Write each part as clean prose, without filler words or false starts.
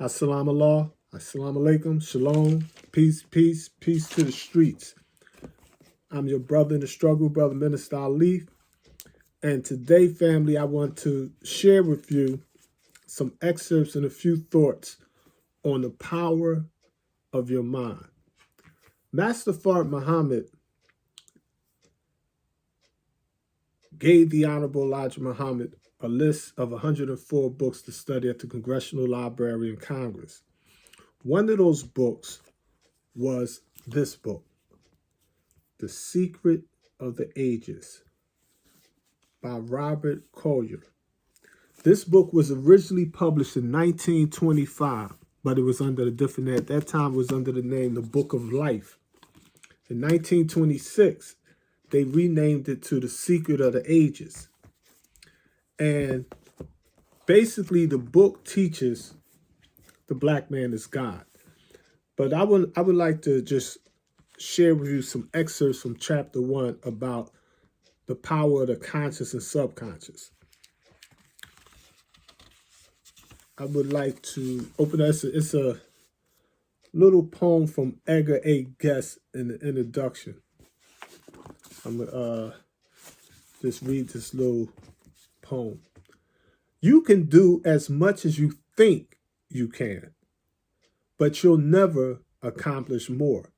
Assalamu Allah, assalamu alaikum, shalom, peace, peace, peace to the streets. I'm your brother in the struggle, Brother Minister Ali. And today, family, I want to share with you some excerpts and a few thoughts on the power of your mind. Master Fard Muhammad gave the Honorable Elijah Muhammad a list of 104 books to study at the Congressional Library in Congress. One of those books was this book, The Secret of the Ages, by Robert Collier. This book was originally published in 1925, but it was under a different name. At that time, it was under the name The Book of Life. In 1926, they renamed it to The Secret of the Ages. And basically, the book teaches the black man is God. But I would like to just share with you some excerpts from chapter 1 about the power of the conscious and subconscious. I would like to open this. It's a little poem from Edgar A. Guest in the introduction. I'm going to just read this little poem. You can do as much as you think you can, but you'll never accomplish more.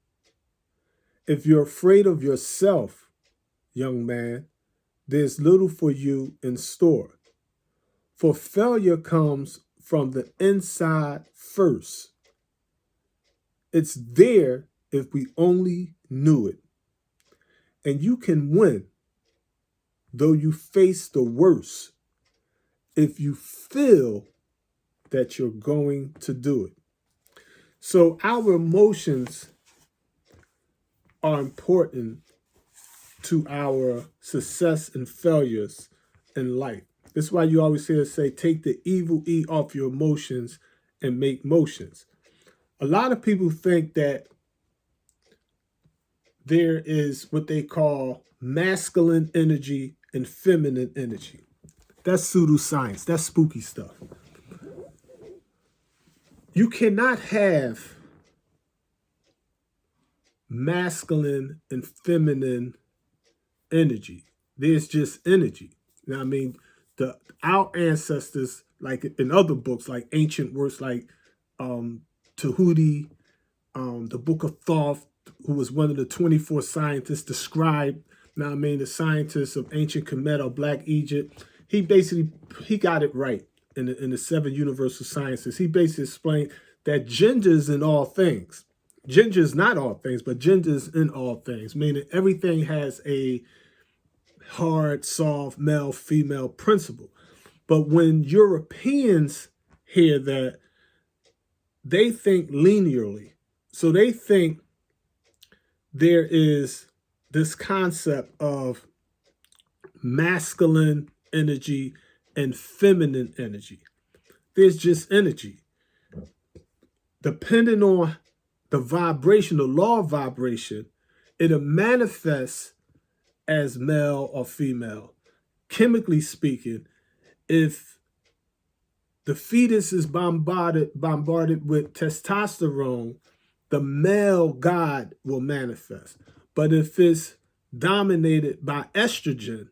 If you're afraid of yourself, young man, there's little for you in store. For failure comes from the inside first. It's there if we only knew it. And you can win, though you face the worst, if you feel that you're going to do it. So our emotions are important to our success and failures in life. That's why you always hear us say, take the evil E off your emotions and make motions. A lot of people think that there is what they call masculine energy and feminine energy. That's pseudoscience. That's spooky stuff. You cannot have masculine and feminine energy. There's just energy. You know what I mean? Our ancestors, like in other books, like ancient works like Tahuti, the Book of Thoth, who was one of the 24 scientists, described, you know what I mean, the scientists of ancient Kemet or Black Egypt. He got it right in the 7 universal sciences. He basically explained that gender is in all things. Gender is not all things, but gender is in all things, meaning everything has a hard, soft, male, female principle. But when Europeans hear that, they think linearly. So they think there is this concept of masculine energy and feminine energy. There's just energy. Depending on the vibration, the law of vibration, it'll manifest as male or female. Chemically speaking, if the fetus is bombarded with testosterone, the male God will manifest. But if it's dominated by estrogen,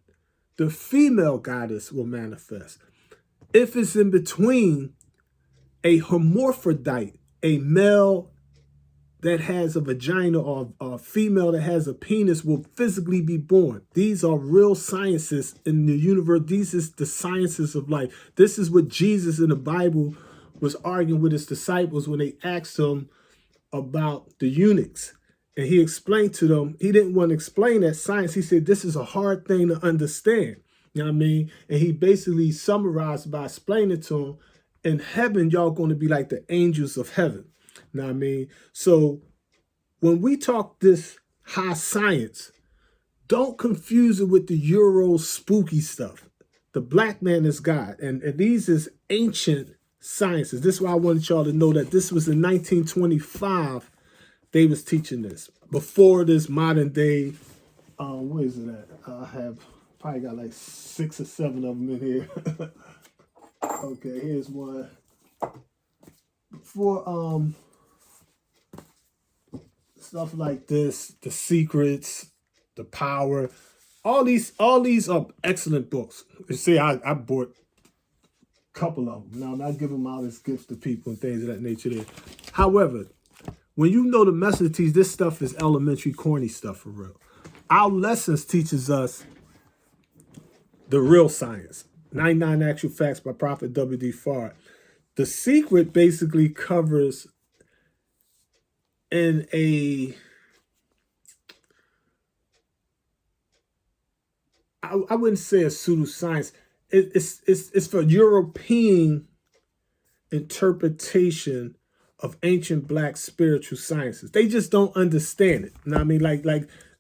the female goddess will manifest. If it's in between, a hermaphrodite, a male that has a vagina or a female that has a penis will physically be born. These are real sciences in the universe. These is the sciences of life. This is what Jesus in the Bible was arguing with his disciples when they asked him about the eunuchs. And he explained to them, he didn't want to explain that science. He said, this is a hard thing to understand. You know what I mean? And he basically summarized by explaining to them, in heaven, y'all going to be like the angels of heaven. You know what I mean? So when we talk this high science, don't confuse it with the Euro spooky stuff. The black man is God. And these is ancient sciences. This is why I wanted y'all to know that this was in 1925. They was teaching this. Before this modern day, where is it at? I have probably got like 6 or 7 of them in here. Okay, here's one. for stuff like this, The Secrets, The Power, all these are excellent books. You see, I bought a couple of them. Now I'm not giving them out as gifts to people and things of that nature there. However, when you know the message teach, this stuff is elementary, corny stuff for real. Our lessons teaches us the real science. 99 Actual Facts by Prophet W.D. Farr. The Secret basically covers in I wouldn't say a pseudoscience. It's for European interpretation of ancient black spiritual sciences. They just don't understand it. You know what I mean?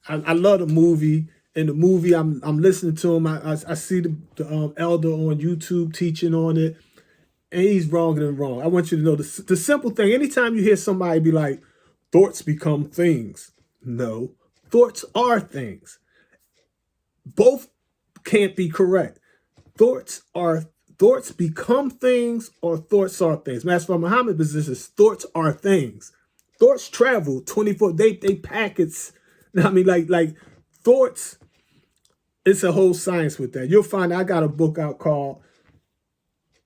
I love the movie. In the movie, I'm listening to him. I see the elder on YouTube teaching on it, and he's wrong and wrong. I want you to know the simple thing. Anytime you hear somebody be like, thoughts become things. No, thoughts are things. Both can't be correct. Thoughts become things, or thoughts are things. Master Muhammad position is thoughts are things. Thoughts travel 24. They packets. I mean, like thoughts. It's a whole science with that. You'll find I got a book out called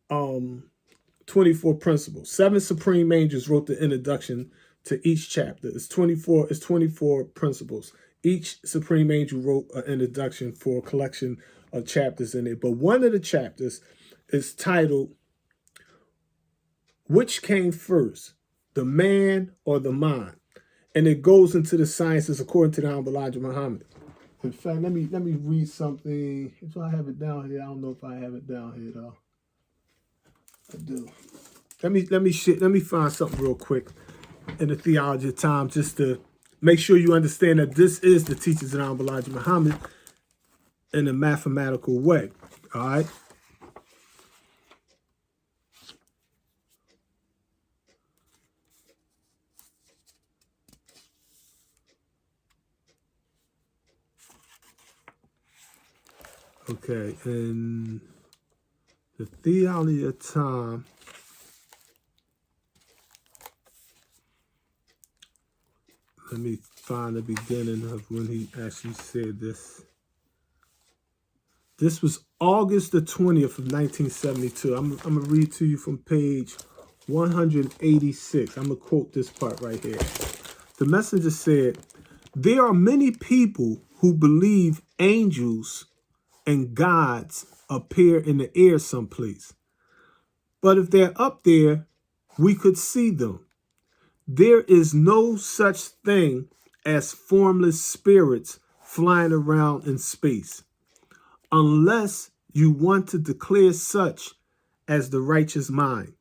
24 Principles. 7 Supreme Angels wrote the introduction to each chapter. It's 24 principles. Each Supreme Angel wrote an introduction for a collection of chapters in it. But one of the chapters is titled, Which Came First, the Man or the Mind? And it goes into the sciences according to the Honorable Elijah Muhammad. In fact, let me read something. If I have it down here, I don't know if I have it down here though. I do. Let me find something real quick in the theology of time, just to make sure you understand that this is the teachings of the Honorable Elijah Muhammad in a mathematical way. All right. Okay, in the theology of time, let me find the beginning of when he actually said this. This was August the 20th of 1972. I'm going to read to you from page 186. I'm going to quote this part right here. The messenger said, there are many people who believe angels and gods appear in the air someplace. But if they're up there, we could see them. There is no such thing as formless spirits flying around in space, unless you want to declare such as the righteous mind.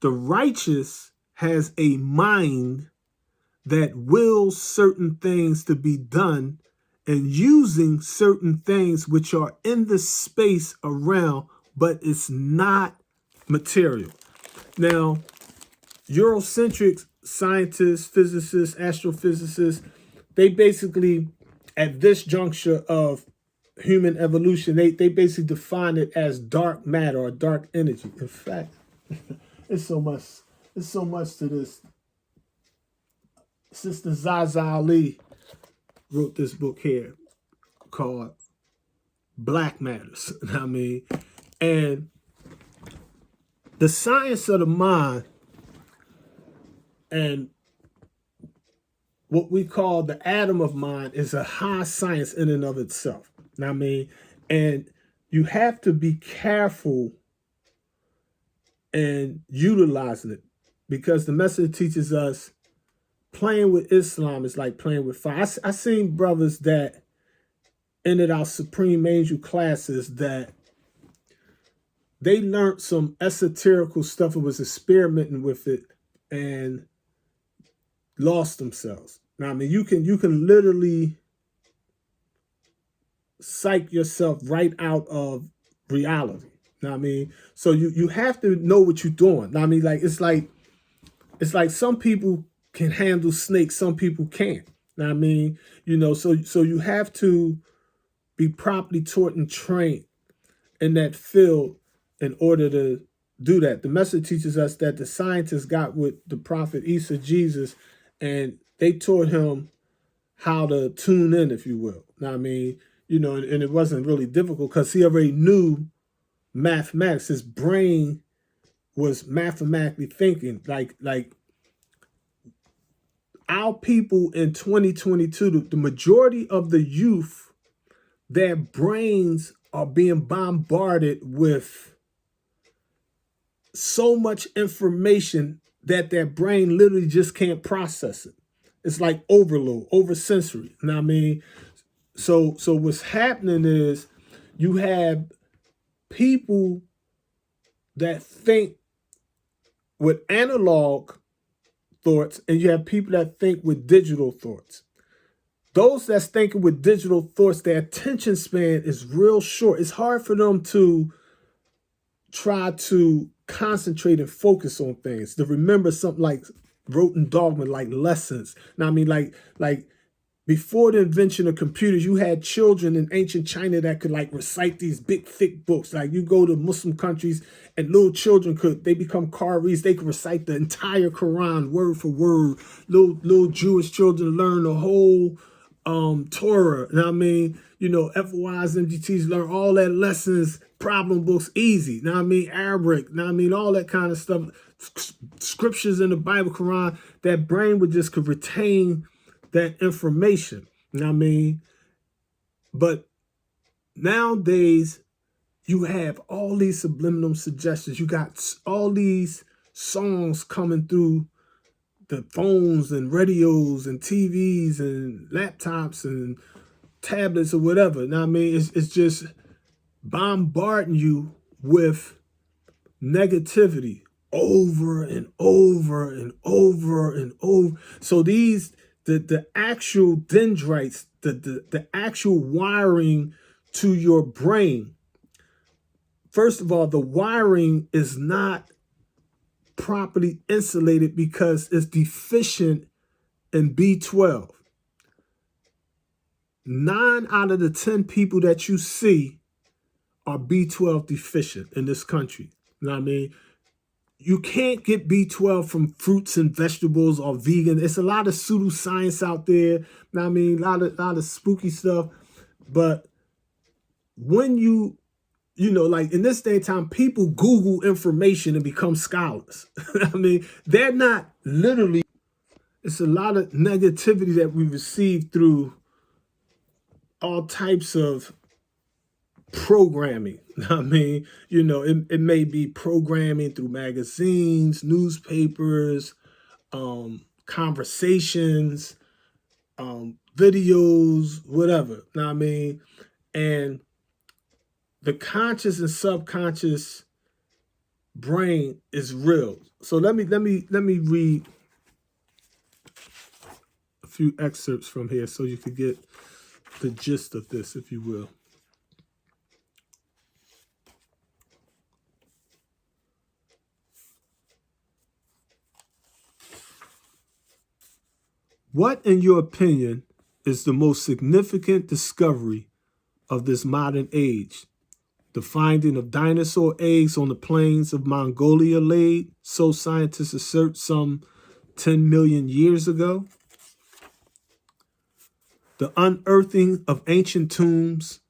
The righteous has a mind that wills certain things to be done and using certain things which are in the space around, but it's not material. Now, Eurocentric scientists, physicists, astrophysicists, they basically, at this juncture of human evolution, they basically define it as dark matter or dark energy. In fact, it's so much to this. Sister Zaza Ali wrote this book here called Black Matters. I mean, and the science of the mind and what we call the atom of mind is a high science in and of itself. I mean, and you have to be careful in utilizing it, because the message teaches us playing with Islam is like playing with fire. I seen brothers that ended our Supreme Angel classes that they learned some esoterical stuff and was experimenting with it and lost themselves. Now, I mean, you can literally psych yourself right out of reality. Now, I mean, so you have to know what you're doing. Now, I mean, like it's like some people can handle snakes, some people can't. Now, I mean, so you have to be properly taught and trained in that field in order to do that. The message teaches us that the scientists got with the prophet Isa, Jesus, and they taught him how to tune in, if you will. Now, I mean, and it wasn't really difficult because he already knew mathematics. His brain was mathematically thinking. Like our people in 2022, the majority of the youth, their brains are being bombarded with so much information that their brain literally just can't process it. It's like overload, oversensory. You know what I mean? So what's happening is you have people that think with analog thoughts, and you have people that think with digital thoughts. Those that's thinking with digital thoughts, their attention span is real short. It's hard for them to try to concentrate and focus on things, to remember something like rote and dogma, like lessons. Now, I mean, like before the invention of computers, you had children in ancient China that could like recite these big, thick books. Like you go to Muslim countries and little children they become Qaris. They could recite the entire Quran word for word. Little Jewish children learn the whole Torah. You know what I mean? FYs, MGTs learn all that lessons, problem books, easy. You know what I mean? Arabic, you know what I mean? All that kind of stuff. Scriptures in the Bible, Quran, that brain could retain that information. You know what I mean? But nowadays, you have all these subliminal suggestions. You got all these songs coming through the phones and radios and TVs and laptops and tablets or whatever. You know what I mean? It's just bombarding you with negativity over and over and over and over. So the actual dendrites, the actual wiring to your brain, first of all, the wiring is not properly insulated because it's deficient in B12. 9 out of the 10 people that you see are B12 deficient in this country. You know what I mean? You can't get B12 from fruits and vegetables or vegan. It's a lot of pseudoscience out there. You know what I mean? A lot of spooky stuff. But when like in this day and time, people Google information and become scholars. I mean, they're not literally. It's a lot of negativity that we receive through all types of programming. I mean, it may be programming through magazines, newspapers, conversations, videos, whatever. Know what I mean? And the conscious and subconscious brain is real. So let me read a few excerpts from here so you could get the gist of this, if you will. What, in your opinion, is the most significant discovery of this modern age? The finding of dinosaur eggs on the plains of Mongolia laid, so scientists assert, some 10 million years ago? The unearthing of ancient tombs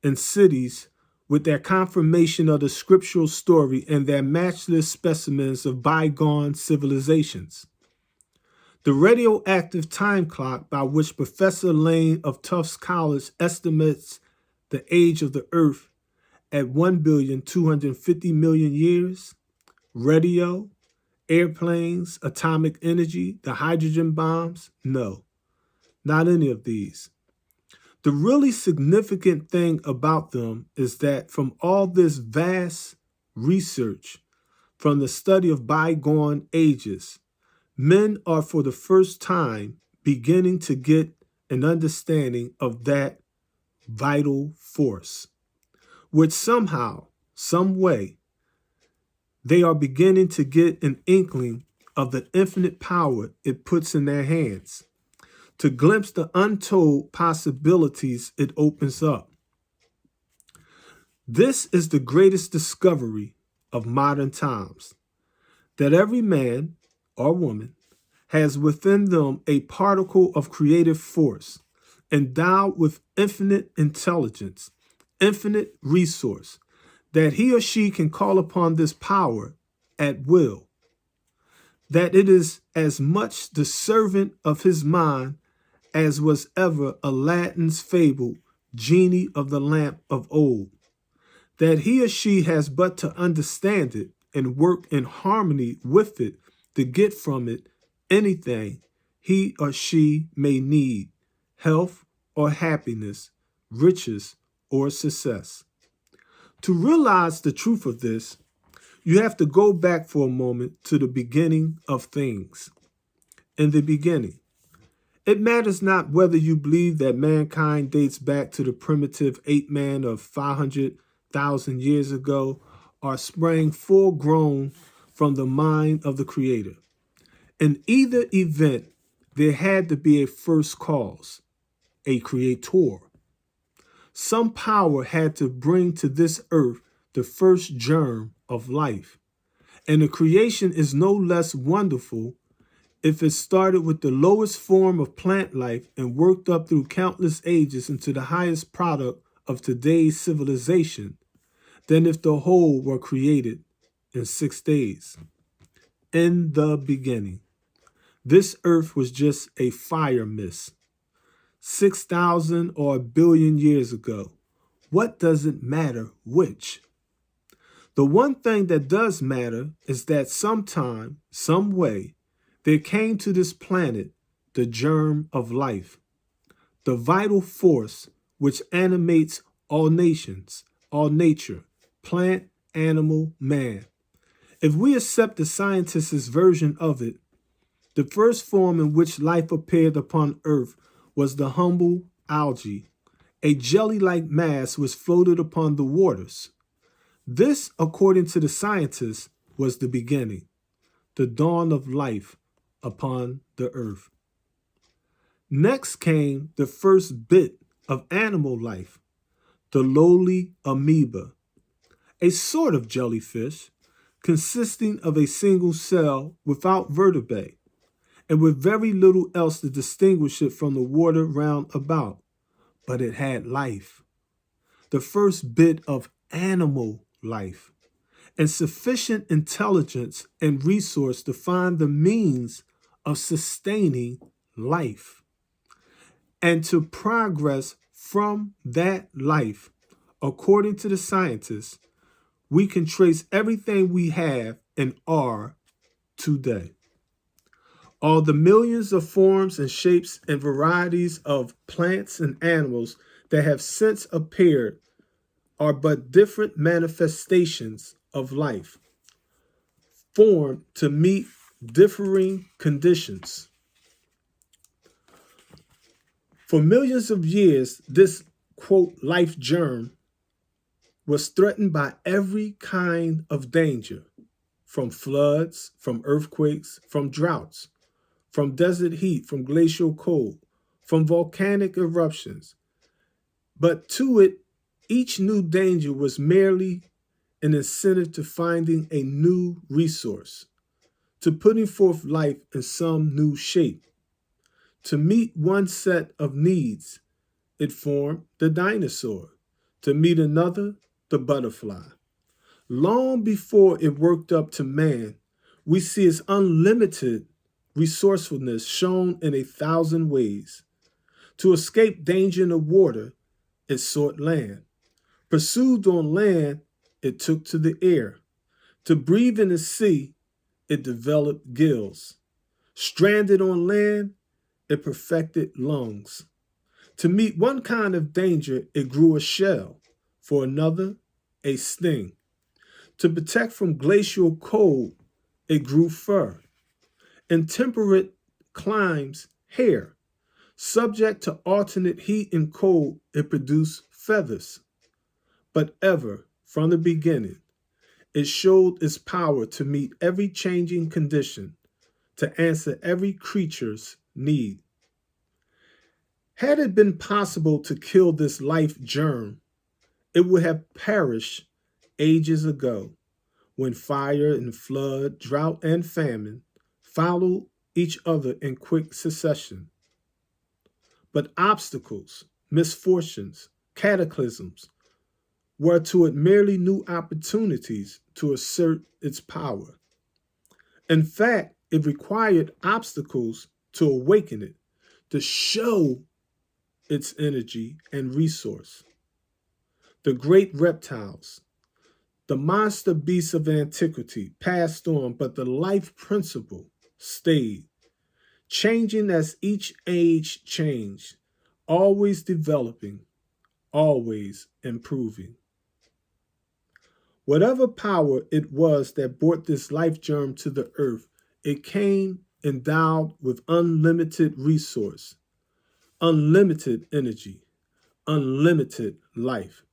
and cities with their confirmation of the scriptural story and their matchless specimens of bygone civilizations? The radioactive time clock by which Professor Lane of Tufts College estimates the age of the Earth at 1,250,000,000 years? Radio, airplanes, atomic energy, the hydrogen bombs? No, not any of these. The really significant thing about them is that from all this vast research, from the study of bygone ages, men are for the first time beginning to get an understanding of that vital force, which somehow, some way, they are beginning to get an inkling of the infinite power it puts in their hands, to glimpse the untold possibilities it opens up. This is the greatest discovery of modern times, that every man or woman has within them a particle of creative force, endowed with infinite intelligence, infinite resource, that he or she can call upon this power at will, that it is as much the servant of his mind as was ever Aladdin's fabled genie of the lamp of old, that he or she has but to understand it and work in harmony with it to get from it anything he or she may need, health or happiness, riches or success. To realize the truth of this, you have to go back for a moment to the beginning of things. In the beginning, it matters not whether you believe that mankind dates back to the primitive ape man of 500,000 years ago or sprang full grown from the mind of the Creator. In either event, there had to be a first cause, a creator. Some power had to bring to this earth the first germ of life. And the creation is no less wonderful if it started with the lowest form of plant life and worked up through countless ages into the highest product of today's civilization, than if the whole were created in 6 days. In the beginning, this earth was just a fire mist. 6,000 or a billion years ago. What does it matter which? The one thing that does matter is that sometime, some way, there came to this planet the germ of life, the vital force which animates all nations, all nature, plant, animal, man. If we accept the scientist's version of it, the first form in which life appeared upon Earth was the humble algae, a jelly-like mass which floated upon the waters. This, according to the scientists, was the beginning, the dawn of life upon the earth. Next came the first bit of animal life, the lowly amoeba, a sort of jellyfish consisting of a single cell without vertebrae and with very little else to distinguish it from the water round about, but it had life, the first bit of animal life, and sufficient intelligence and resource to find the means of sustaining life, and to progress from that life. According to the scientists, we can trace everything we have and are today. All the millions of forms and shapes and varieties of plants and animals that have since appeared are but different manifestations of life, formed to meet differing conditions. For millions of years, this, quote, life germ was threatened by every kind of danger, from floods, from earthquakes, from droughts, from desert heat, from glacial cold, from volcanic eruptions. But to it, each new danger was merely an incentive to finding a new resource, to putting forth life in some new shape. To meet one set of needs, it formed the dinosaur. To meet another, the butterfly. Long before it worked up to man, we see its unlimited resourcefulness shown in 1,000 ways. To escape danger in the water, it sought land. Pursued on land, it took to the air. To breathe in the sea, it developed gills. Stranded on land, it perfected lungs. To meet one kind of danger, it grew a shell. For another, a sting. To protect from glacial cold, it grew fur. In temperate climes, hair. Subject to alternate heat and cold, it produced feathers. But ever, from the beginning, it showed its power to meet every changing condition, to answer every creature's need. Had it been possible to kill this life germ, it would have perished ages ago, when fire and flood, drought and famine followed each other in quick succession. But obstacles, misfortunes, cataclysms were to it merely new opportunities to assert its power. In fact, it required obstacles to awaken it, to show its energy and resource. The great reptiles, the monster beasts of antiquity passed on, but the life principle stayed, changing as each age changed, always developing, always improving. Whatever power it was that brought this life germ to the earth, it came endowed with unlimited resource, unlimited energy, unlimited life.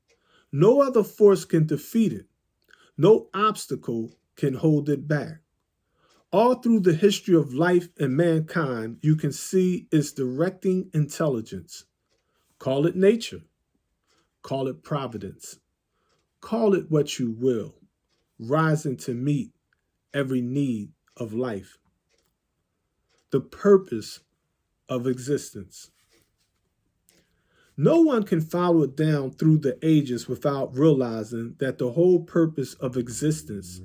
No other force can defeat it. No obstacle can hold it back. All through the history of life and mankind, you can see its directing intelligence. Call it nature. Call it providence. Call it what you will, rising to meet every need of life. The purpose of existence. No one can follow it down through the ages without realizing that the whole purpose of existence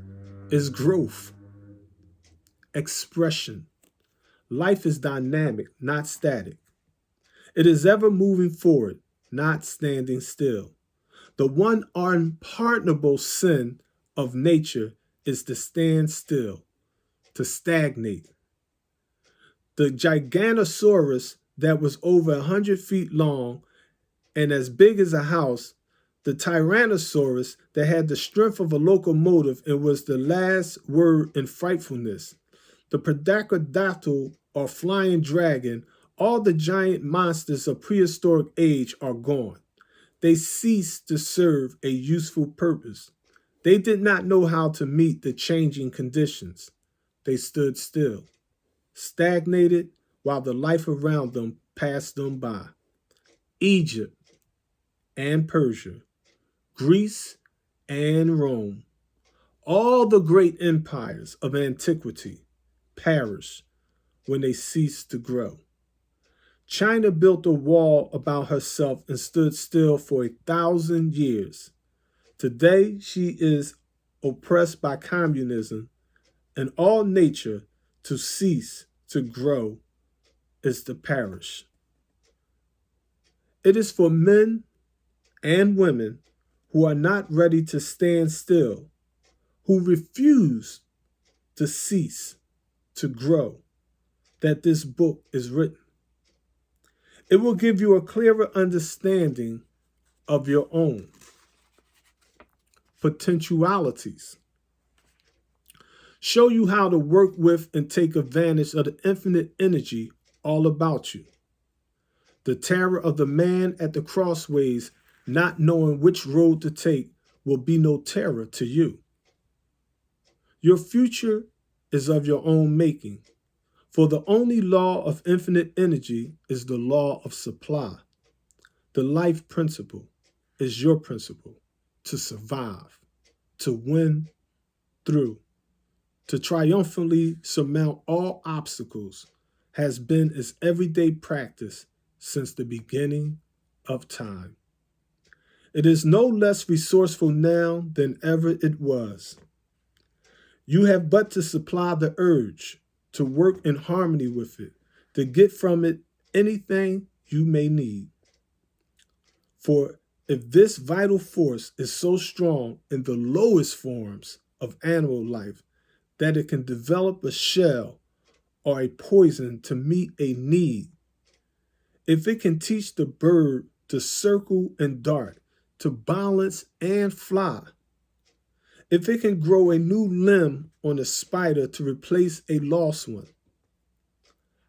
is growth, expression. Life is dynamic, not static. It is ever moving forward, not standing still. The one unpardonable sin of nature is to stand still, to stagnate. The Giganosaurus that was over 100 feet long and as big as a house, the Tyrannosaurus that had the strength of a locomotive and was the last word in frightfulness, the Pterodactyl or flying dragon, all the giant monsters of prehistoric age are gone. They ceased to serve a useful purpose. They did not know how to meet the changing conditions. They stood still, stagnated while the life around them passed them by. Egypt and Persia, Greece and Rome, all the great empires of antiquity perished when they ceased to grow. China built a wall about herself and stood still for 1,000 years. Today, she is oppressed by communism, and all nature to cease to grow is to perish. It is for men and women who are not ready to stand still, who refuse to cease to grow, that this book is written. It will give you a clearer understanding of your own potentialities, show you how to work with and take advantage of the infinite energy all about you. The terror of the man at the crossways, not knowing which road to take, will be no terror to you. Your future is of your own making, for the only law of infinite energy is the law of supply. The life principle is your principle to survive, to win through, to triumphantly surmount all obstacles has been its everyday practice since the beginning of time. It is no less resourceful now than ever it was. You have but to supply the urge, to work in harmony with it, to get from it anything you may need. For if this vital force is so strong in the lowest forms of animal life that it can develop a shell or a poison to meet a need, if it can teach the bird to circle and dart, to balance and fly, if it can grow a new limb on a spider to replace a lost one,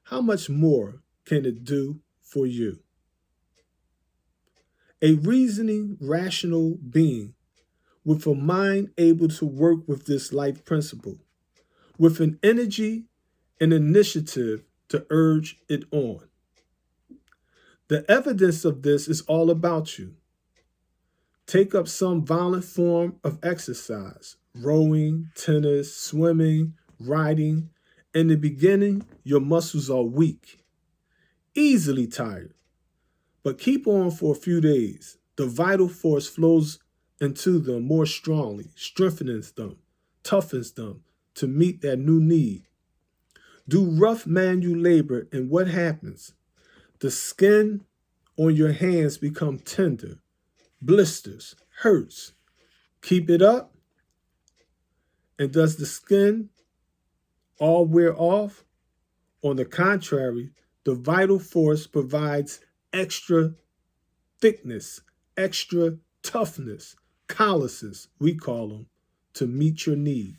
how much more can it do for you? A reasoning, rational being with a mind able to work with this life principle, with an energy and initiative to urge it on. The evidence of this is all about you. Take up some violent form of exercise, rowing, tennis, swimming, riding. In the beginning, your muscles are weak, easily tired. But keep on for a few days. The vital force flows into them more strongly, strengthens them, toughens them to meet that new need. Do rough manual labor, and what happens? The skin on your hands become tender, blisters, hurts. Keep it up, and does the skin all wear off? On the contrary, the vital force provides extra thickness, extra toughness, calluses, we call them, to meet your need.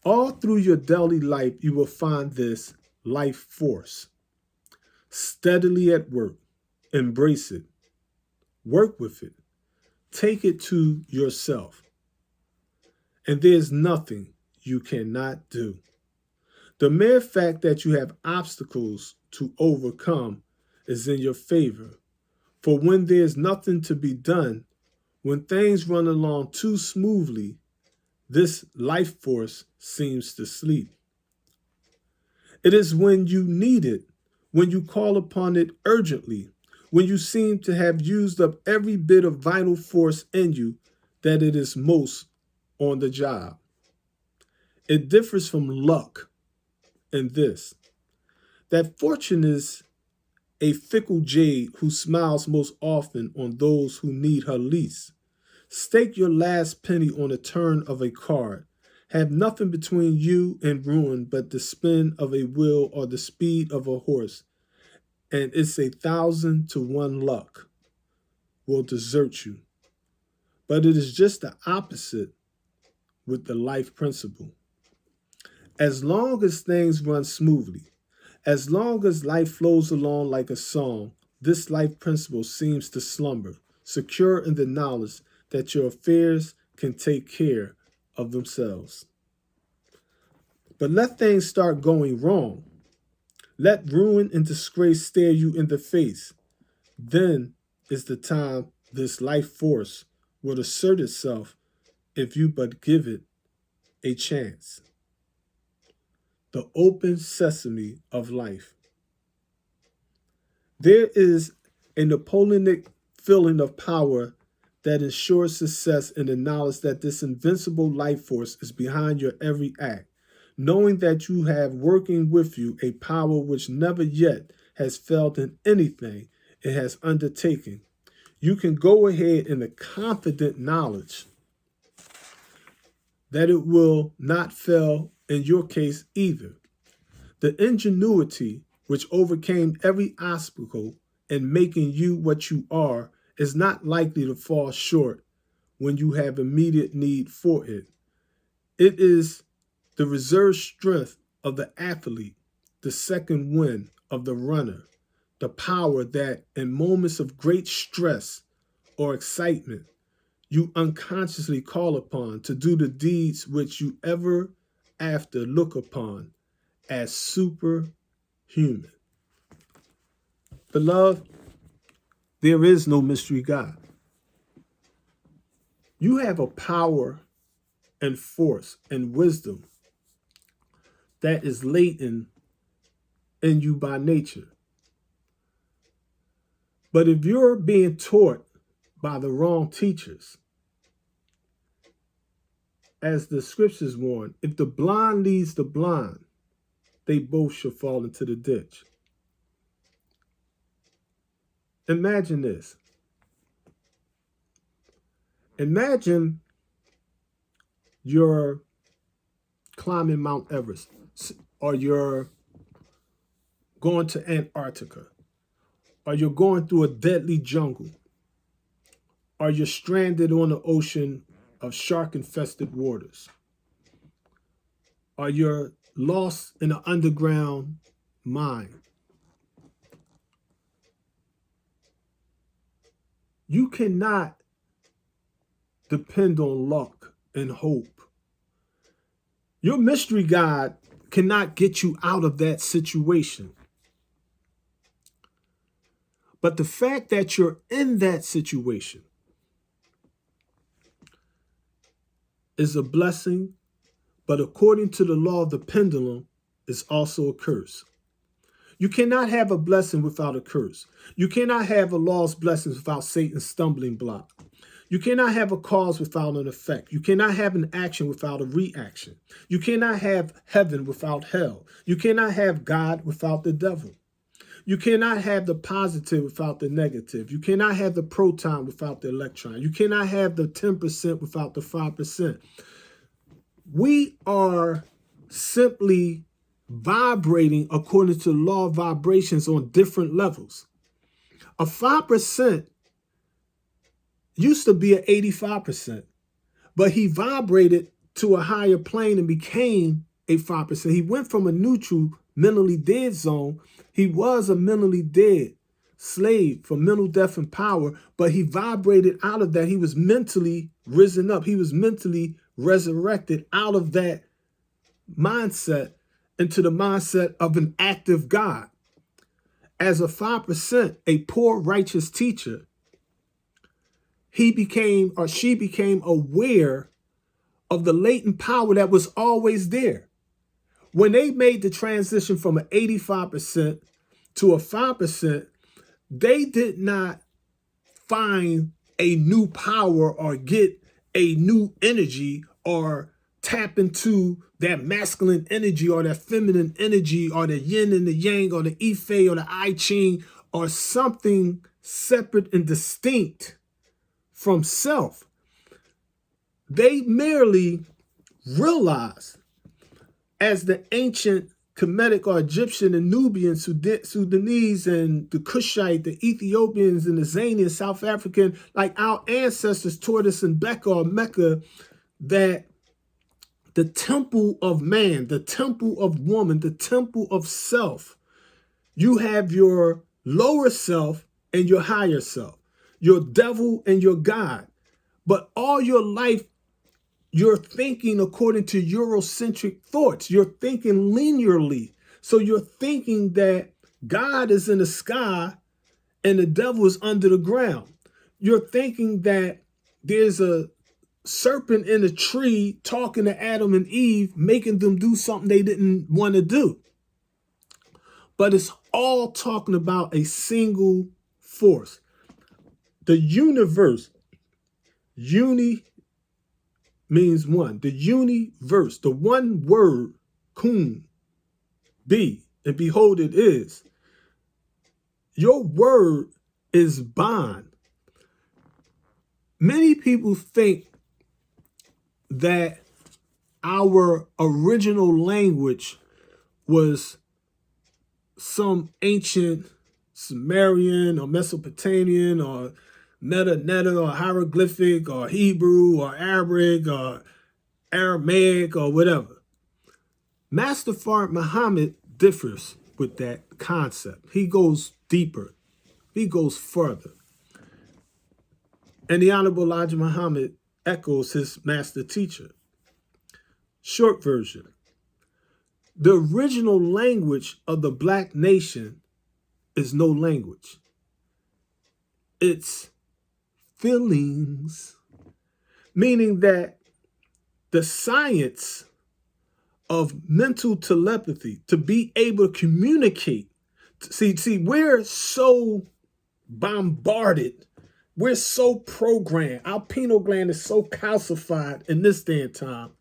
All through your daily life, you will find this life force steadily at work. Embrace it, work with it, take it to yourself. And there's nothing you cannot do. The mere fact that you have obstacles to overcome is in your favor. For when there's nothing to be done, when things run along too smoothly, this life force seems to sleep. It is when you need it, when you call upon it urgently, when you seem to have used up every bit of vital force in you, that it is most on the job. It differs from luck in this, that fortune is a fickle jade who smiles most often on those who need her least. Stake your last penny on a turn of a card. Have nothing between you and ruin but the spin of a wheel or the speed of a horse, and it's 1,000 to 1 luck will desert you. But it is just the opposite with the life principle. As long as things run smoothly, as long as life flows along like a song, this life principle seems to slumber, secure in the knowledge that your affairs can take care of themselves. But let things start going wrong. Let ruin and disgrace stare you in the face. Then is the time this life force will assert itself if you but give it a chance. The open sesame of life. There is a Napoleonic feeling of power that ensures success in the knowledge that this invincible life force is behind your every act, knowing that you have working with you a power which never yet has failed in anything it has undertaken. You can go ahead in the confident knowledge that it will not fail in your case either. The ingenuity which overcame every obstacle in making you what you are is not likely to fall short when you have immediate need for it. It is the reserve strength of the athlete, the second wind of the runner, the power that in moments of great stress or excitement, you unconsciously call upon to do the deeds which you ever after look upon as superhuman. Beloved, there is no mystery God. You have a power and force and wisdom that is latent in you by nature. But if you're being taught by the wrong teachers, as the scriptures warn, if the blind leads the blind, they both shall fall into the ditch. Imagine this. Imagine you're climbing Mount Everest, or you're going to Antarctica, or you're going through a deadly jungle, or you're stranded on an ocean of shark-infested waters, or you're lost in an underground mine. You cannot depend on luck and hope. Your mystery God cannot get you out of that situation. But the fact that you're in that situation is a blessing, but according to the law of the pendulum, is also a curse. You cannot have a blessing without a curse. You cannot have a law's blessings without Satan's stumbling block. You cannot have a cause without an effect. You cannot have an action without a reaction. You cannot have heaven without hell. You cannot have God without the devil. You cannot have the positive without the negative. You cannot have the proton without the electron. You cannot have the 10% without the 5%. We are simply vibrating according to the law of vibrations on different levels. A 5% used to be an 85%, but he vibrated to a higher plane and became a 5%. He went from a neutral, mentally dead zone. He was a mentally dead slave for mental death and power, but he vibrated out of that. He was mentally risen up. He was mentally resurrected out of that mindset into the mindset of an active God. As a 5%, a poor righteous teacher, he became or she became aware of the latent power that was always there. When they made the transition from an 85% to a 5%, they did not find a new power or get a new energy or tap into that masculine energy or that feminine energy or the yin and the yang or the Ife or the I Ching or something separate and distinct from self. They merely realized, as the ancient Kemetic or Egyptian and Nubian, Sudanese and the Kushite, the Ethiopians and the Zanian, South African, like our ancestors taught us in Becca or Mecca, that the temple of man, the temple of woman, the temple of self, you have your lower self and your higher self, your devil and your God. But all your life, you're thinking according to Eurocentric thoughts. You're thinking linearly. So you're thinking that God is in the sky and the devil is under the ground. You're thinking that there's a serpent in a tree talking to Adam and Eve, making them do something they didn't want to do. But it's all talking about a single force. The universe, uni means one. The universe, the one word, kun, be, and behold it is. Your word is bond. Many people think that our original language was some ancient Sumerian or Mesopotamian or Netta or hieroglyphic or Hebrew or Arabic or Aramaic or whatever. Master Fard Muhammad differs with that concept. He goes deeper. He goes further. And the Honorable Elijah Muhammad echoes his master teacher. Short version. The original language of the Black nation is no language. It's feelings, meaning that the science of mental telepathy, to be able to communicate. See, we're so bombarded. We're so programmed. Our pineal gland is so calcified in this day and time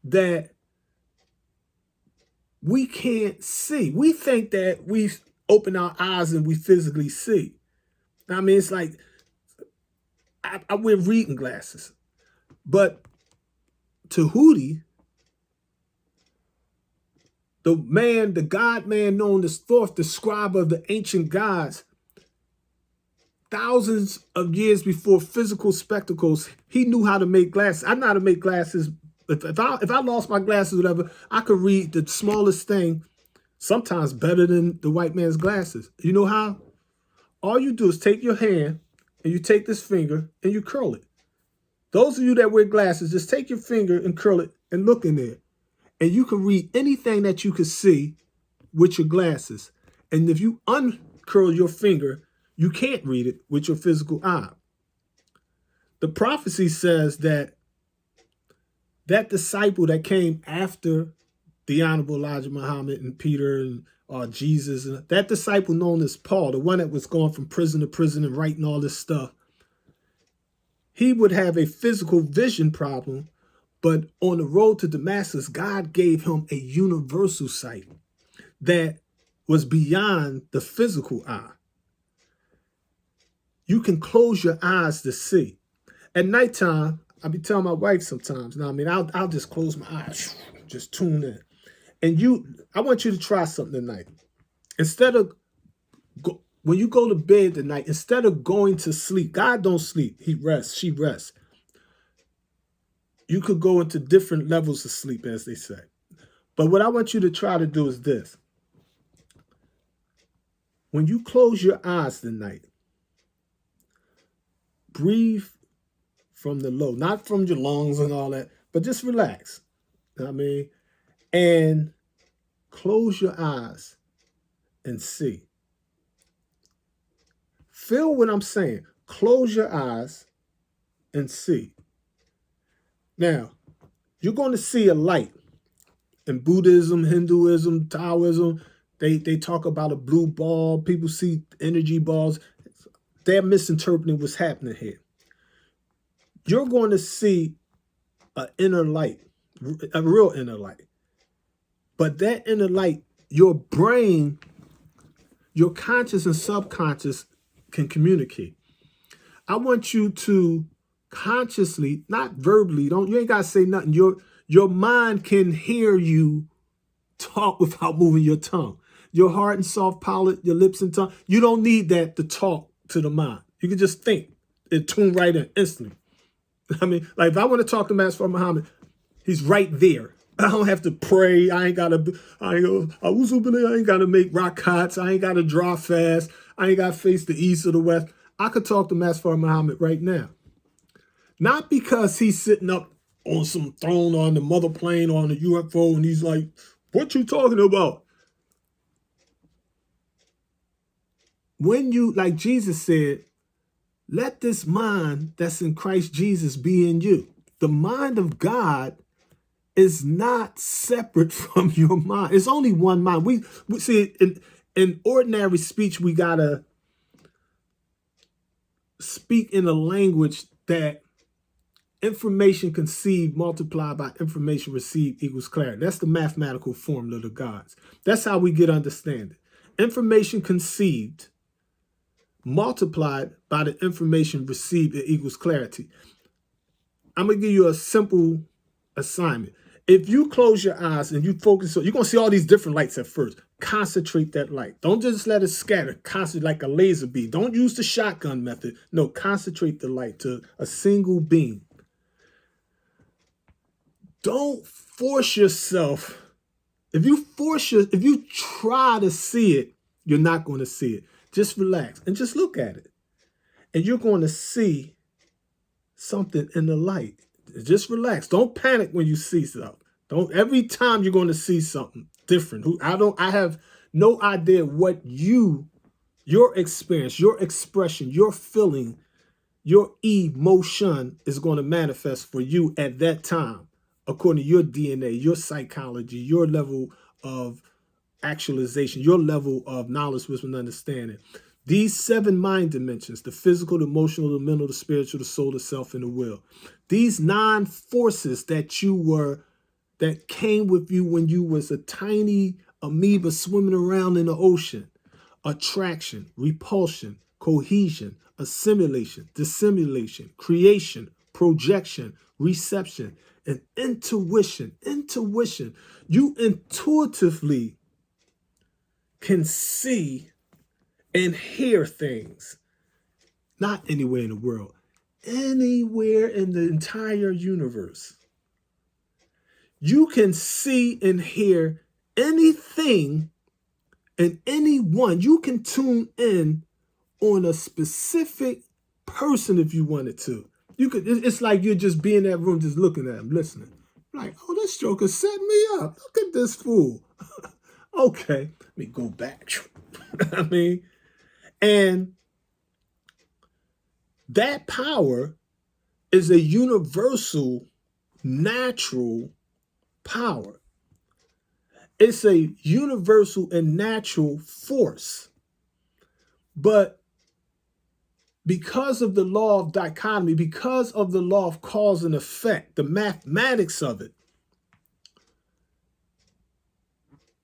that we can't see. We think that we open our eyes and we physically see. I mean, it's like, I wear reading glasses. But Tahuti, the God man known as Thoth, the scribe of the ancient gods, thousands of years before physical spectacles, he knew how to make glasses. I know how to make glasses. If I lost my glasses or whatever, I could read the smallest thing, sometimes better than the white man's glasses. You know how? All you do is take your hand and you take this finger and you curl it. Those of you that wear glasses, just take your finger and curl it and look in there. And you can read anything that you can see with your glasses. And if you uncurl your finger, you can't read it with your physical eye. The prophecy says that That disciple that came after the Honorable Elijah Muhammad and Peter and Jesus, and that disciple known as Paul, the one that was going from prison to prison and writing all this stuff, he would have a physical vision problem, but on the road to Damascus, God gave him a universal sight that was beyond the physical eye. You can close your eyes to see. At nighttime, I be telling my wife sometimes, I'll just close my eyes, just tune in. And I want you to try something tonight. Instead of, when you go to bed tonight, instead of going to sleep, God don't sleep, he rests, she rests. You could go into different levels of sleep, as they say. But what I want you to try to do is this. When you close your eyes tonight, breathe from the low, not from your lungs and all that, but just relax. You know what I mean? And close your eyes and see. Feel what I'm saying. Close your eyes and see. Now, you're going to see a light. In Buddhism, Hinduism, Taoism, they talk about a blue ball. People see energy balls. They're misinterpreting what's happening here. You're going to see an inner light, a real inner light. But that inner light, your brain, your conscious and subconscious can communicate. I want you to consciously, not verbally, you ain't gotta say nothing. Your mind can hear you talk without moving your tongue. Your heart and soft palate, your lips and tongue, you don't need that to talk to the mind. You can just think. It tune right in instantly. I mean, like if I want to talk to Master Muhammad, he's right there. I don't have to pray. I ain't gotta make rakats. I ain't gotta draw fast. I ain't gotta face the east or the west. I could talk to Master Muhammad right now. Not because he's sitting up on some throne on the mother plane or on the UFO and he's like, what you talking about? When you, like Jesus said, let this mind that's in Christ Jesus be in you. The mind of God is not separate from your mind. It's only one mind. We see in ordinary speech, we gotta speak in a language that information conceived multiplied by information received equals clarity. That's the mathematical formula of the gods. That's how we get understanding. Information conceived multiplied by the information received, it equals clarity. I'm going to give you a simple assignment. If you close your eyes and you focus, you're going to see all these different lights at first. Concentrate that light. Don't just let it scatter. Concentrate like a laser beam. Don't use the shotgun method. No, concentrate the light to a single beam. Don't force yourself. If you try to see it, you're not going to see it. Just relax and just look at it. And you're going to see something in the light. Just relax. Don't panic when you see stuff. Every time you're going to see something different. I have no idea what your experience, your expression, your feeling, your emotion is going to manifest for you at that time, according to your DNA, your psychology, your level of actualization, your level of knowledge, wisdom, and understanding. These 7 mind dimensions, the physical, the emotional, the mental, the spiritual, the soul, the self, and the will. These 9 forces that came with you when you was a tiny amoeba swimming around in the ocean. Attraction, repulsion, cohesion, assimilation, dissimulation, creation, projection, reception, and intuition. Intuition. You intuitively can see and hear things. Not anywhere in the world. Anywhere in the entire universe. You can see and hear anything and anyone. You can tune in on a specific person if you wanted to. It's like you're just being in that room just looking at him, listening. Like, oh, this joker set me up. Look at this fool. Okay, let me go back. I mean, and that power is a universal natural power. It's a universal and natural force. But because of the law of dichotomy, because of the law of cause and effect, the mathematics of it,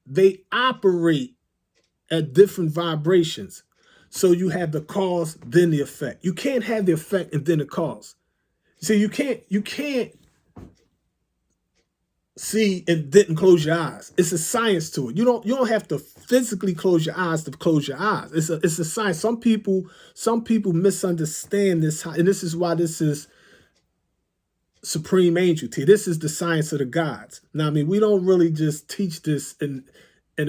they operate at different vibrations. So you have the cause, then the effect. You can't have the effect and then the cause. See, you can't see and didn't close your eyes. It's a science to it. You don't have to physically close your eyes to close your eyes. It's a science. Some people misunderstand this, and this is why this is supreme ancientry. This is the science of the gods. Now, I mean, we don't really just teach this, and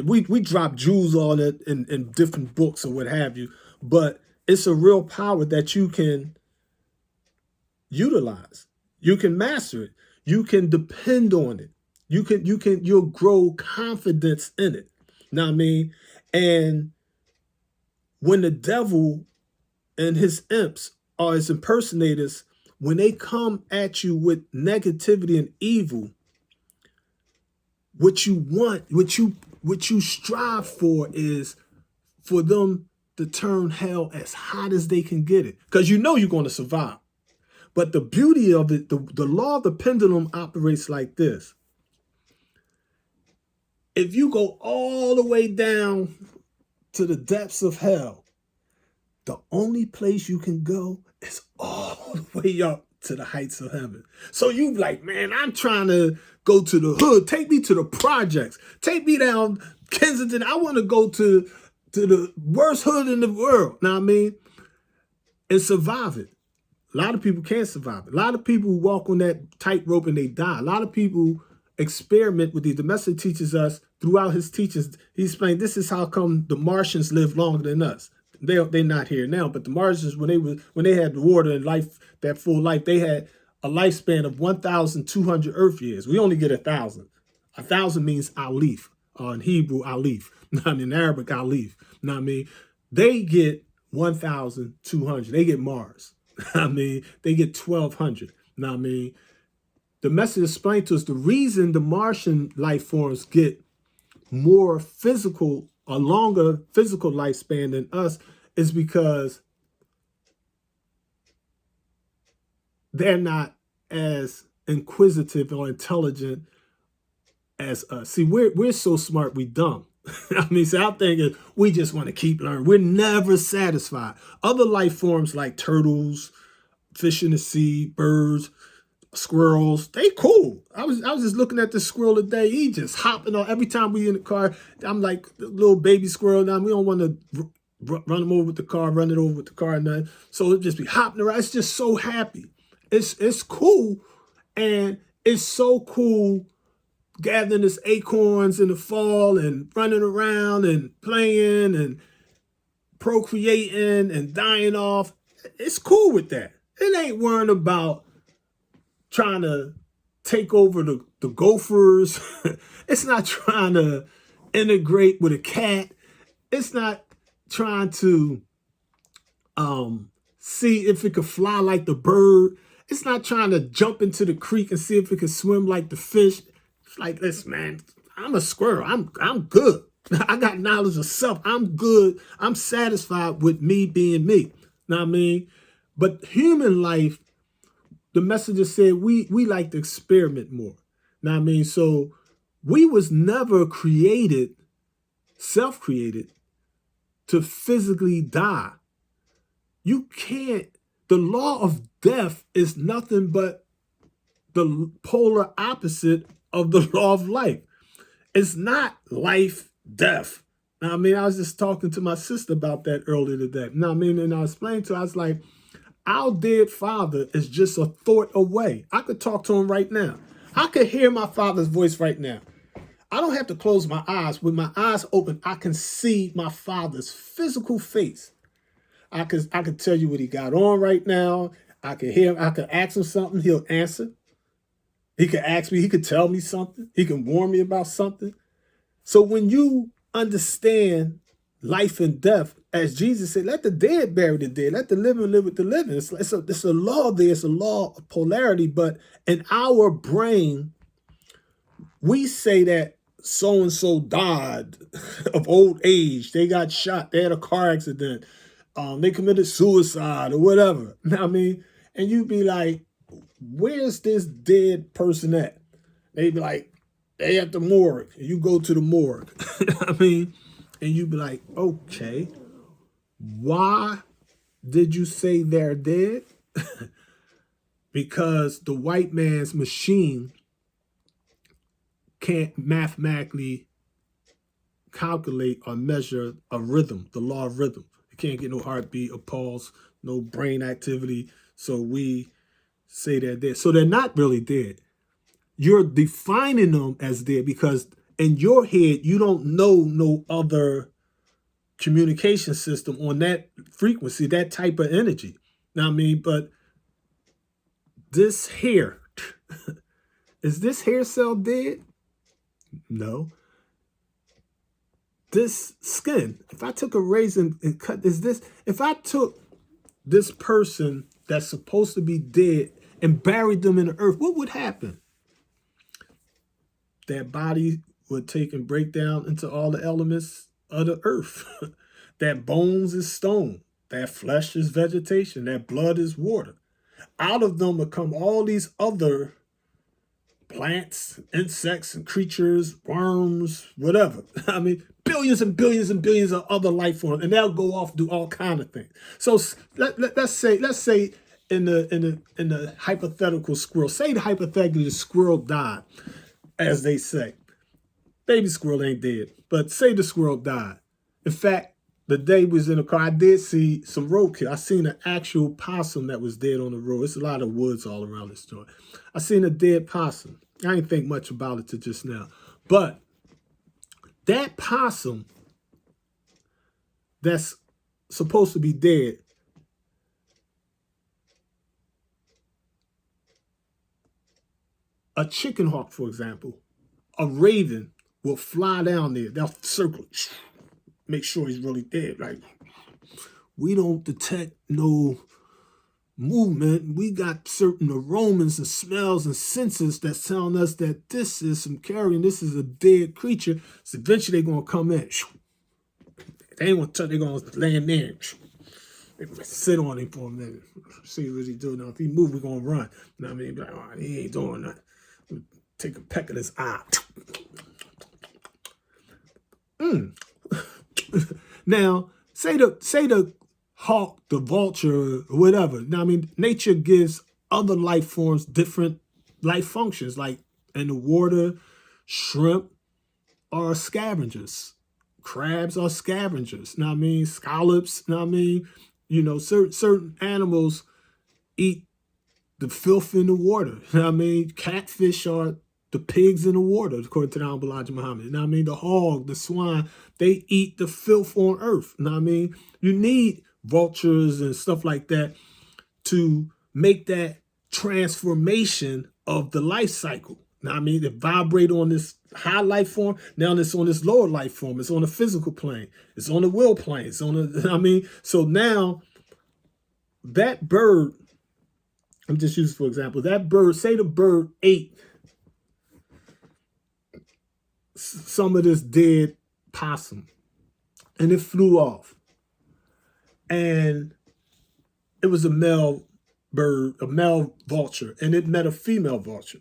we drop jewels on it in different books or what have you, but it's a real power that you can utilize. You can master it. You can depend on it. You'll grow confidence in it. Know what I mean? And when the devil and his imps or his impersonators, when they come at you with negativity and evil, what you want, what you strive for is for them to turn hell as hot as they can get it. Because you know you're going to survive. But the beauty of it, the law of the pendulum operates like this. If you go all the way down to the depths of hell, the only place you can go is all the way up to the heights of heaven. So you like, man, I'm trying to go to the hood. Take me to the projects. Take me down Kensington. I want to go to the worst hood in the world. Know what I mean? And survive it. A lot of people can't survive it. A lot of people walk on that tightrope and they die. A lot of people experiment with these. The Master teaches us throughout his teachings. He explained this is how come the Martians live longer than us. They're not here now, but the Martians, when they had the water and life, that full life, they had a lifespan of 1,200 Earth years. We only get 1,000. 1,000 means alif, in Hebrew alif. In Arabic alif. Know what I mean? They get 1,200. They get Mars. I mean, they get 1,200. Know what I mean? The message explained to us the reason the Martian life forms get more physical, a longer physical lifespan than us is because they're not as inquisitive or intelligent as us. See, we're so smart, we dumb. I mean, so I'm thinking we just want to keep learning. We're never satisfied. Other life forms like turtles, fish in the sea, birds, squirrels, they cool. I was just looking at the squirrel today. He just hopping on every time we in the car. I'm like a little baby squirrel now. We don't want to run him over with the car, run it over with the car and nothing. So it just be hopping around. It's just so happy. It's cool, and it's so cool gathering his acorns in the fall and running around and playing and procreating and dying off. It's cool with that. It ain't worrying about trying to take over the gophers. It's not trying to integrate with a cat. It's not trying to see if it could fly like the bird. It's not trying to jump into the creek and see if it can swim like the fish. It's like, listen, man, I'm a squirrel. I'm good. I got knowledge of self. I'm good. I'm satisfied with me being me. Know what I mean? But human life, the messenger said we like to experiment more. Know what I mean? So we was never created, self-created, to physically die. You can't. The law of death is nothing but the polar opposite of the law of life. It's not life, death. Now, I mean, I was just talking to my sister about that earlier today. Now, I mean, and I explained to her, I was like, our dead father is just a thought away. I could talk to him right now. I could hear my father's voice right now. I don't have to close my eyes. With my eyes open, I can see my father's physical face. I could tell you what he got on right now. I could hear him. I could ask him something. He'll answer. He could ask me. He could tell me something. He can warn me about something. So when you understand life and death. As Jesus said, let the dead bury the dead, let the living live with the living. It's a law there, it's a law of polarity, but in our brain, we say that so-and-so died of old age, they got shot, they had a car accident, they committed suicide or whatever. I mean, and you be like, where's this dead person at? They be like, they at the morgue. And you go to the morgue. I mean, and you be like, okay, why did you say they're dead? Because the white man's machine can't mathematically calculate or measure a rhythm, the law of rhythm. You can't get no heartbeat, a pulse, no brain activity. So we say they're dead. So they're not really dead. You're defining them as dead because in your head, you don't know no other communication system on that frequency, that type of energy. Now, I mean, but this hair, is this hair cell dead? No. This skin, if I took a razor and cut if I took this person that's supposed to be dead and buried them in the earth, what would happen? Their body would take and break down into all the elements of the earth. That bones is stone, that flesh is vegetation, that blood is water. Out of them would come all these other plants, insects, and creatures, worms, whatever. I mean, billions and billions and billions of other life forms, and they'll go off do all kind of things. So let's say in the hypothetical squirrel, say the hypothetically the squirrel died, as they say. Baby squirrel ain't dead, but say the squirrel died. In fact, the day we was in the car, I did see some roadkill. I seen an actual possum that was dead on the road. It's a lot of woods all around this joint. I seen a dead possum. I didn't think much about it till just now. But that possum that's supposed to be dead, a chicken hawk, for example, a raven will fly down there. They'll circle, make sure he's really dead. Like, we don't detect no movement. We got certain aromas and smells and senses that telling us that this is some carrion, this is a dead creature. So eventually they're going to come in. They ain't going to touch, they're going to land there. They're going to sit on him for a minute. See what he's doing. Now, if he move, we're going to run. You know what I mean? Like, oh, he ain't doing nothing. We'll take a peck of his eye. Now, say the hawk, the vulture, or whatever. Now, I mean, nature gives other life forms different life functions. Like in the water, shrimp are scavengers. Crabs are scavengers. Now, I mean, scallops. Now, I mean, you know, certain animals eat the filth in the water. Now, I mean, catfish are the pigs in the water, according to the Honorable Elijah Muhammad. Now, I mean, the hog, the swine, they eat the filth on earth. Now, I mean, you need vultures and stuff like that to make that transformation of the life cycle. Now, I mean, they vibrate on this high life form. Now it's on this lower life form. It's on the physical plane. It's on the will plane. It's on the, I mean, so now that bird, I'm just using for example, that bird, say the bird ate some of this dead possum and it flew off. And it was a male bird, a male vulture, and it met a female vulture.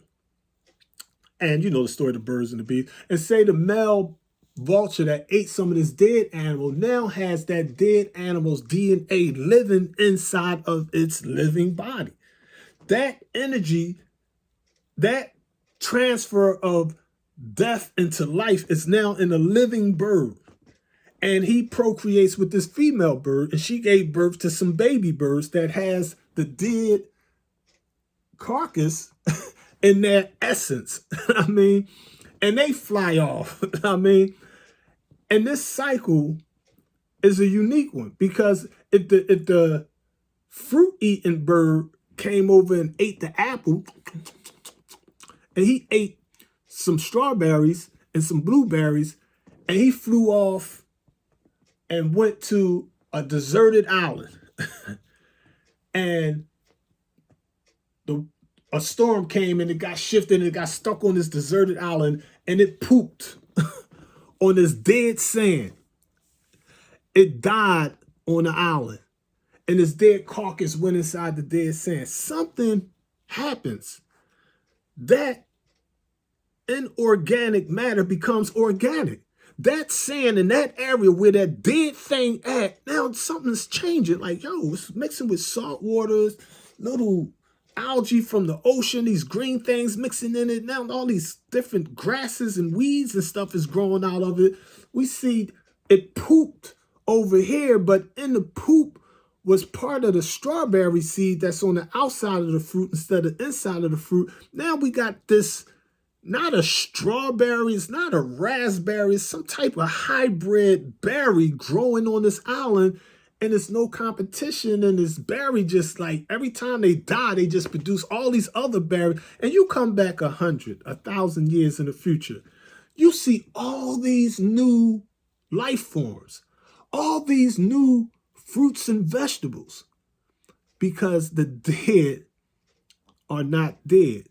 And you know the story of the birds and the bees. And say the male vulture that ate some of this dead animal now has that dead animal's DNA living inside of its living body. That energy, that transfer of death into life is now in a living bird. And he procreates with this female bird, and she gave birth to some baby birds that has the dead carcass in their essence. I mean, and they fly off. I mean, and this cycle is a unique one because if the fruit-eating bird came over and ate the apple, and he ate some strawberries and some blueberries, and he flew off and went to a deserted island. And a storm came and it got shifted and it got stuck on this deserted island and it pooped on this dead sand. It died on the island and this dead carcass went inside the dead sand. Something happens. That inorganic matter becomes organic. That sand in that area where that dead thing at, now something's changing. Like, yo, it's mixing with salt waters, little algae from the ocean, these green things mixing in it. Now all these different grasses and weeds and stuff is growing out of it. We see it pooped over here, but in the poop was part of the strawberry seed that's on the outside of the fruit instead of inside of the fruit. Now we got this, not a strawberry, it's not a raspberry, it's some type of hybrid berry growing on this island, and it's no competition, and this berry just like, every time they die, they just produce all these other berries, and you come back 100, 1,000 years in the future, you see all these new life forms, all these new fruits and vegetables, because the dead are not dead.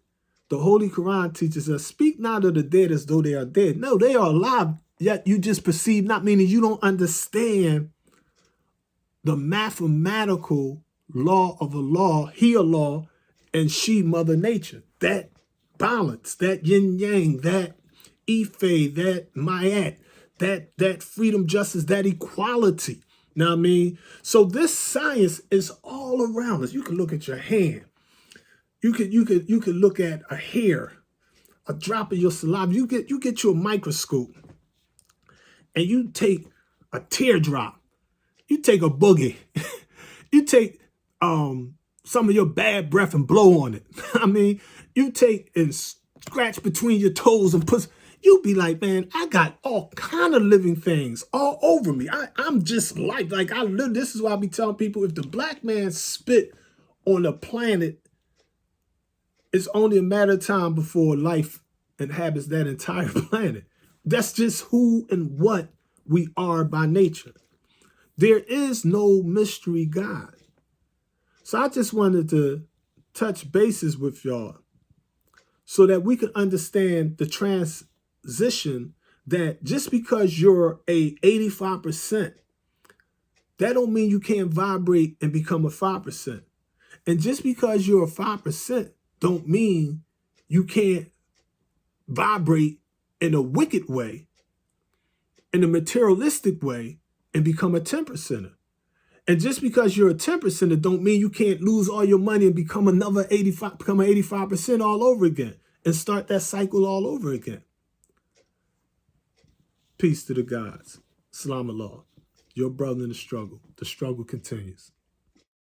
The Holy Quran teaches us, speak not of the dead as though they are dead. No, they are alive, yet you just perceive not, meaning you don't understand the mathematical law of Allah, He Allah, and she Mother Nature. That balance, that yin-yang, that Ife, that Mayat, that freedom, justice, that equality. Know what I mean? So this science is all around us. You can look at your hand. You could look at a hair, a drop of your saliva. You get you a microscope, and you take a teardrop. You take a boogie. You take some of your bad breath and blow on it. I mean, you take and scratch between your toes and put. You be like, man, I got all kind of living things all over me. I'm just like I live. This is why I be telling people, if the black man spit on the planet, it's only a matter of time before life inhabits that entire planet. That's just who and what we are by nature. There is no mystery God. So I just wanted to touch bases with y'all so that we can understand the transition, that just because you're a 85%, that don't mean you can't vibrate and become a 5%. And just because you're a 5%, don't mean you can't vibrate in a wicked way, in a materialistic way, and become a 10%er. And just because you're a 10%er don't mean you can't lose all your money and become another 85, become an 85% all over again and start that cycle all over again. Peace to the gods. Salam Allah. Your brother in the struggle. The struggle continues.